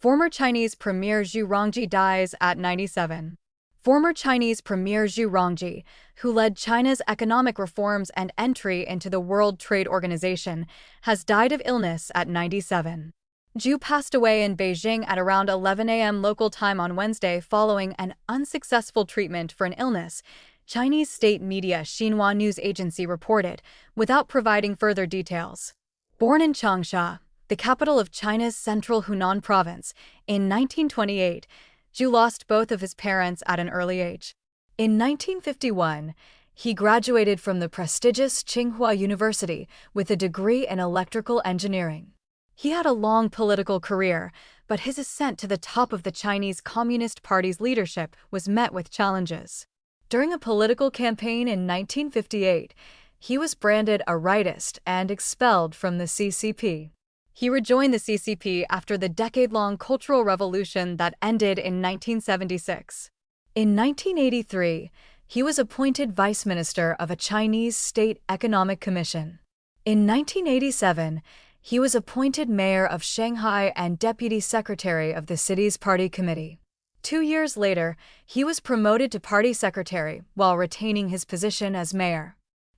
Former Chinese Premier Zhu Rongji dies at 97. Former Chinese Premier Zhu Rongji, who led China's economic reforms and entry into the World Trade Organization, has died of illness at 97. Zhu passed away in Beijing at around 11 a.m. local time on Wednesday following an unsuccessful treatment for an illness, Chinese state media Xinhua news agency reported, without providing further details. Born in Changsha, the capital of China's central Hunan province, in 1928, Zhu lost both of his parents at an early age. In 1951, he graduated from the prestigious Tsinghua University with a degree in electrical engineering. He had a long political career, but his ascent to the top of the Chinese Communist Party's leadership was met with challenges. During a political campaign in 1958, he was branded a rightist and expelled from the CCP. He rejoined the CCP after the decade-long Cultural Revolution that ended in 1976. In 1983, he was appointed Vice Minister of a Chinese State Economic Commission. In 1987, he was appointed Mayor of Shanghai and Deputy Secretary of the city's Party Committee. 2 years later, he was promoted to Party Secretary while retaining his position as mayor.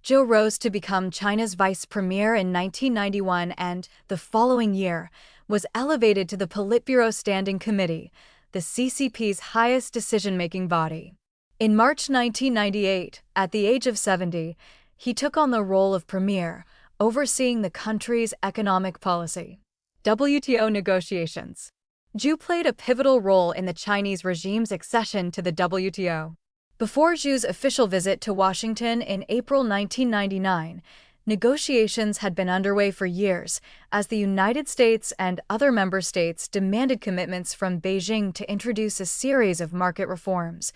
Zhu rose to become China's vice premier in 1991 and, the following year, was elevated to the Politburo Standing Committee, the CCP's highest decision-making body. In March 1998, at the age of 70, he took on the role of premier, overseeing the country's economic policy. WTO negotiations. Zhu played a pivotal role in the Chinese regime's accession to the WTO. Before Zhu's official visit to Washington in April 1999, negotiations had been underway for years as the United States and other member states demanded commitments from Beijing to introduce a series of market reforms,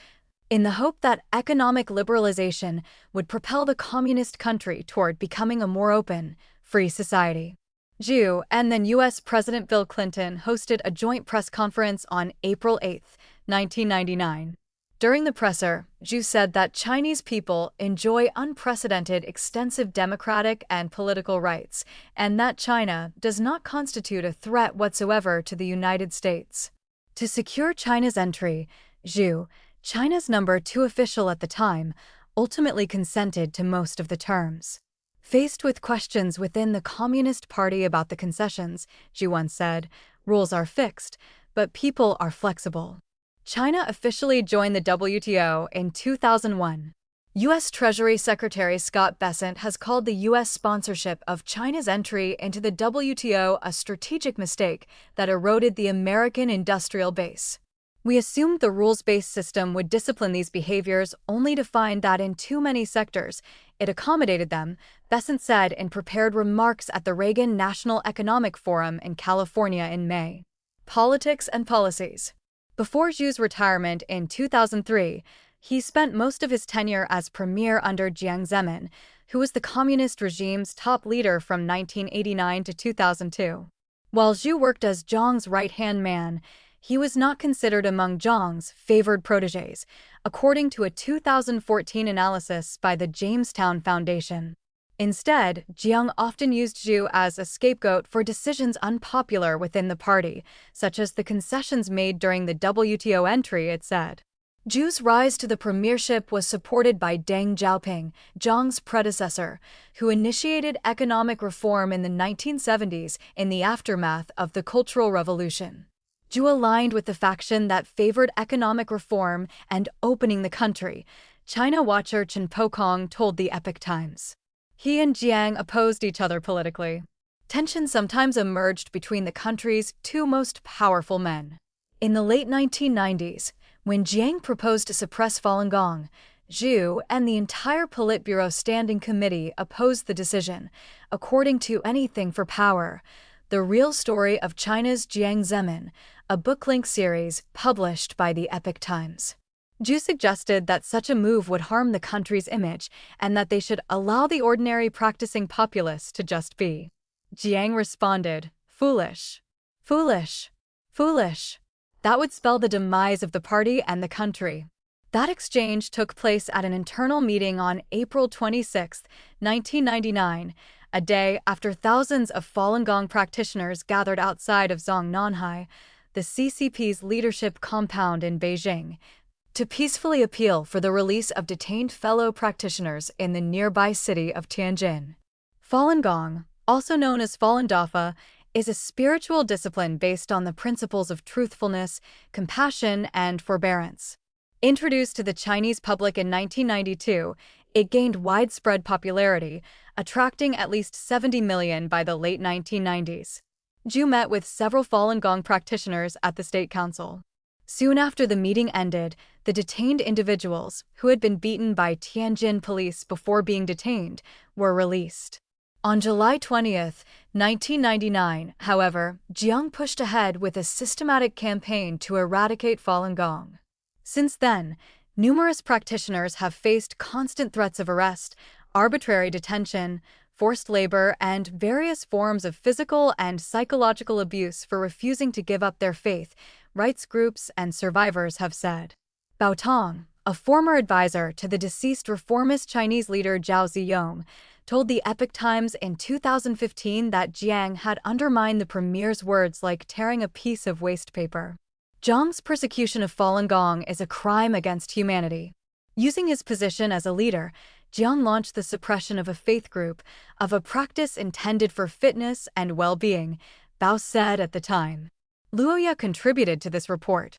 in the hope that economic liberalization would propel the communist country toward becoming a more open, free society. Zhu and then U.S. President Bill Clinton hosted a joint press conference on April 8, 1999. During the presser, Zhu said that Chinese people enjoy unprecedented extensive democratic and political rights, and that China does not constitute a threat whatsoever to the United States. To secure China's entry, Zhu, China's number 2 official at the time, ultimately consented to most of the terms. Faced with questions within the Communist Party about the concessions, Zhu once said, "Rules are fixed, but people are flexible." China officially joined the WTO in 2001. U.S. Treasury Secretary Scott Bessent has called the U.S. sponsorship of China's entry into the WTO a strategic mistake that eroded the American industrial base. "We assumed the rules-based system would discipline these behaviors only to find that in too many sectors, it accommodated them," Bessent said in prepared remarks at the Reagan National Economic Forum in California in May. Politics and policies. Before Zhu's retirement in 2003, he spent most of his tenure as premier under Jiang Zemin, who was the communist regime's top leader from 1989 to 2002. While Zhu worked as Jiang's right-hand man, he was not considered among Jiang's favored protégés, according to a 2014 analysis by the Jamestown Foundation. Instead, Jiang often used Zhu as a scapegoat for decisions unpopular within the party, such as the concessions made during the WTO entry, it said. Zhu's rise to the premiership was supported by Deng Xiaoping, Jiang's predecessor, who initiated economic reform in the 1970s in the aftermath of the Cultural Revolution. Zhu aligned with the faction that favored economic reform and opening the country, China watcher Chen Pokong told the Epoch Times. He and Jiang opposed each other politically. Tension sometimes emerged between the country's 2 most powerful men. In the late 1990s, when Jiang proposed to suppress Falun Gong, Zhu and the entire Politburo Standing Committee opposed the decision, according to Anything for Power, The Real Story of China's Jiang Zemin, a book-length series published by the Epoch Times. Zhu suggested that such a move would harm the country's image and that they should allow the ordinary practicing populace to just be. Jiang responded, "Foolish. Foolish. Foolish. That would spell the demise of the party and the country." That exchange took place at an internal meeting on April 26, 1999, a day after thousands of Falun Gong practitioners gathered outside of Zhongnanhai, the CCP's leadership compound in Beijing, to peacefully appeal for the release of detained fellow practitioners in the nearby city of Tianjin. Falun Gong, also known as Falun Dafa, is a spiritual discipline based on the principles of truthfulness, compassion, and forbearance. Introduced to the Chinese public in 1992, it gained widespread popularity, attracting at least 70 million by the late 1990s. Zhu met with several Falun Gong practitioners at the State Council. Soon after the meeting ended, the detained individuals, who had been beaten by Tianjin police before being detained, were released. On July 20, 1999, however, Jiang pushed ahead with a systematic campaign to eradicate Falun Gong. Since then, numerous practitioners have faced constant threats of arrest, arbitrary detention, forced labor, and various forms of physical and psychological abuse for refusing to give up their faith, rights groups and survivors have said. Bao Tong, a former advisor to the deceased reformist Chinese leader Zhao Ziyong, told the Epoch Times in 2015 that Jiang had undermined the premier's words like tearing a piece of waste paper. Jiang's persecution of Falun Gong is a crime against humanity. Using his position as a leader, Jiang launched the suppression of a faith group, of a practice intended for fitness and well-being, Bao said at the time. Luoya contributed to this report.